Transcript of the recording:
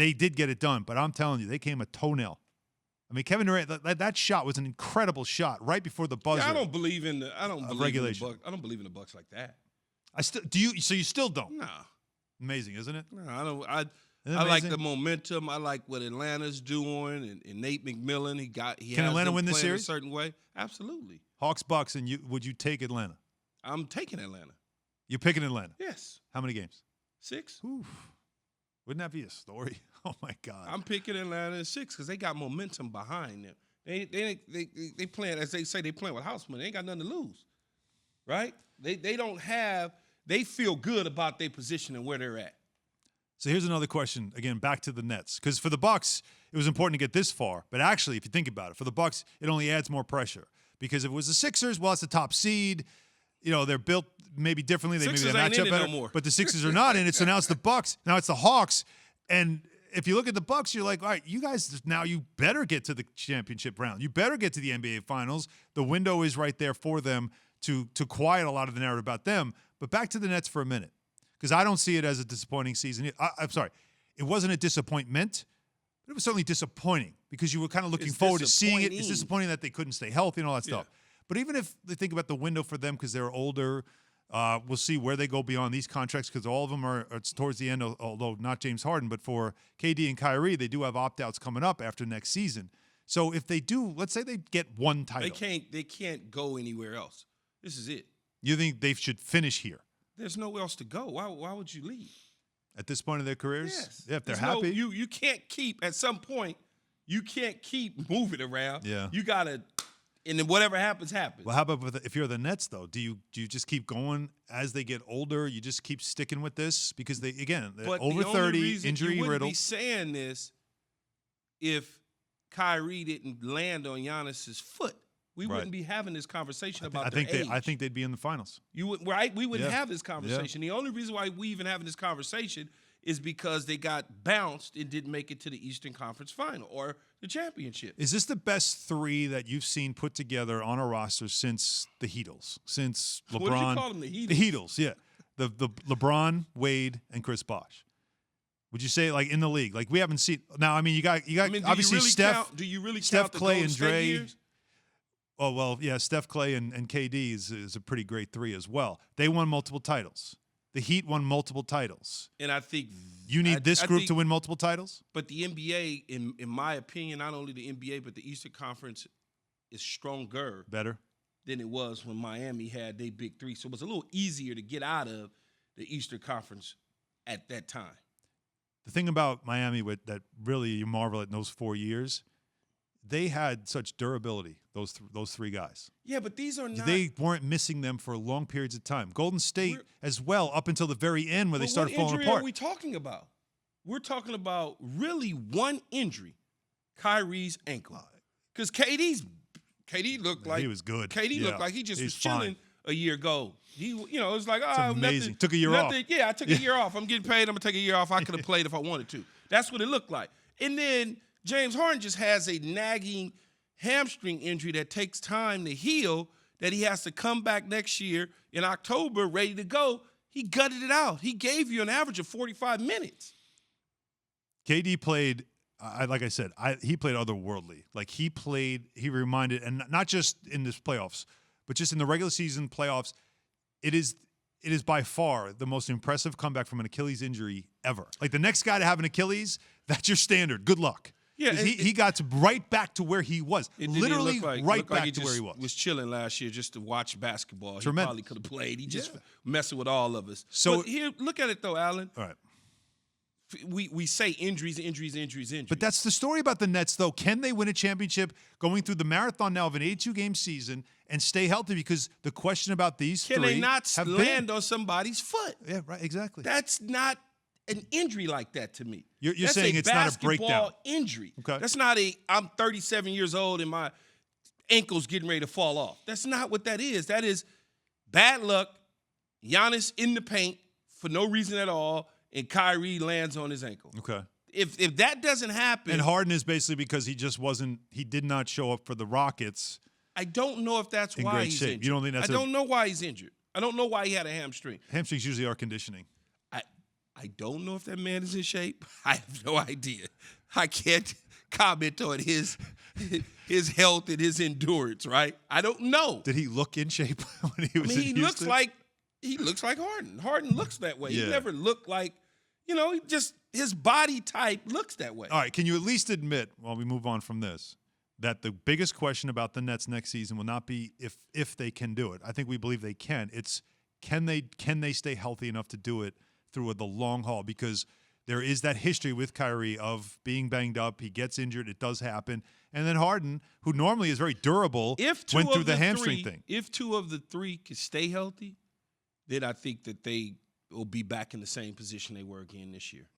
they did get it done. But I'm telling you, they came a toenail. I mean, Kevin Durant, that shot was an incredible shot right before the buzzer. Yeah, I don't believe in the regulation. I don't believe in the Bucks like that. So you still don't? Nah. Amazing, isn't it? No, I don't. I like the momentum. I like what Atlanta's doing, and Nate McMillan. Can Atlanta win this series a certain way? Absolutely. Hawks, Bucks, and would you take Atlanta? I'm taking Atlanta. You're picking Atlanta? Yes. How many games? 6. Oof. Wouldn't that be a story? Oh my God. I'm picking Atlanta in 6 because they got momentum behind them. They playing, as they say, they playing with house money. They ain't got nothing to lose, right? They feel good about their position and where they're at. So here's another question, again, back to the Nets. Because for the Bucks, it was important to get this far. But actually, if you think about it, for the Bucks, it only adds more pressure. Because if it was the Sixers, well, it's the top seed. You know, they're built maybe differently. Maybe they match up better. No more. But the Sixers are not in it. So now it's the Bucks. Now it's the Hawks. And if you look at the Bucks, you're like, all right, you guys, now you better get to the championship round. You better get to the NBA Finals. The window is right there for them to quiet a lot of the narrative about them. But back to the Nets for a minute, because I don't see it as a disappointing season. I'm sorry. It wasn't a disappointment, but it was certainly disappointing because you were kind of looking forward to seeing it. It's disappointing that they couldn't stay healthy and all that stuff. But even if they think about the window for them because they're older, we'll see where they go beyond these contracts because all of them are towards the end, although not James Harden. But for KD and Kyrie, they do have opt-outs coming up after next season. So if they do, let's say they get one title. They can't go anywhere else. This is it. You think they should finish here? There's nowhere else to go. Why would you leave? At this point in their careers? Yes. Yeah, if they're happy. You can't keep, at some point, you can't keep moving around. Yeah. You got to, and then whatever happens, happens. Well, how about if you're the Nets, though? Do you just keep going as they get older? You just keep sticking with this? Because, they're over 30, injury you wouldn't riddled. be saying this if Kyrie didn't land on Giannis's foot. We wouldn't be having this conversation about their age. I think they'd be in the finals. You would, right? We wouldn't have this conversation. The only reason why we even having this conversation is because they got bounced and didn't make it to the Eastern Conference Final or the championship. Is this the best 3 that you've seen put together on a roster since the Heatles? Since LeBron? What did you call them, the Heatles? The Heatles, yeah. The LeBron, Wade, and Chris Bosh. Would you say like in the league? Like we haven't seen. Now, I mean, you got obviously Steph. Do you really Steph, count the Clay, Golden and State Dre? years? Oh, well, yeah, Steph, Clay, and KD is a pretty great 3 as well. They won multiple titles. The Heat won multiple titles. And I think you need this group to win multiple titles? But the NBA, in my opinion, not only the NBA, but the Eastern Conference is stronger. Better? Than it was when Miami had their big 3. So it was a little easier to get out of the Eastern Conference at that time. The thing about Miami that really you marvel at in those 4 years, they had such durability, those 3 guys. Yeah, but these are not. They weren't missing them for long periods of time. Golden State as well, up until the very end where they started falling apart. What injury are we talking about? We're talking about really one injury, Kyrie's ankle. Because KD looked like he was good. KD looked like he just was chilling a year ago. He, it was like, it's amazing. Took a year off. Yeah, I took a year off. I'm getting paid. I'm gonna take a year off. I could have played if I wanted to. That's what it looked like. And then James Harden just has a nagging hamstring injury that takes time to heal, that he has to come back next year in October ready to go. He gutted it out. He gave you an average of 45 minutes. KD played, like I said, he played otherworldly. Like he reminded, and not just in this playoffs, but just in the regular season playoffs, it is by far the most impressive comeback from an Achilles injury ever. Like the next guy to have an Achilles, that's your standard. Good luck. Yeah, he got right back to where he was. Literally right back to where he was. Was chilling last year just to watch basketball. Tremendous. He probably could have played. He just messing with all of us. So but here, look at it though, Alan. All right. We say injuries. But that's the story about the Nets, though. Can they win a championship going through the marathon now of an 82-game season and stay healthy? Because the question about these can they not land on somebody's foot? Yeah, right. Exactly. That's not an injury like that to me. You're saying it's not a breakdown. Basketball injury. Okay. That's not I'm 37 years old and my ankle's getting ready to fall off. That's not what that is. That is bad luck. Giannis in the paint for no reason at all. And Kyrie lands on his ankle. Okay. If that doesn't happen. And Harden is basically because he did not show up for the Rockets. I don't know if that's why he's injured. You don't think that's I don't know why he's injured. I don't know why he had a hamstring. Hamstrings usually are conditioning. I don't know if that man is in shape. I have no idea. I can't comment on his health and his endurance, right? I don't know. Did he look in shape when he was in He Houston? looks like Harden. Harden looks that way. Yeah. He never looked like, his body type looks that way. All right, can you at least admit, while we move on from this, that the biggest question about the Nets next season will not be if they can do it. I think we believe they can. It's can they stay healthy enough to do it through the long haul, because there is that history with Kyrie of being banged up. He gets injured. It does happen. And then Harden, who normally is very durable, went through the hamstring thing. If 2 of the 3 can stay healthy, then I think that they will be back in the same position they were again this year.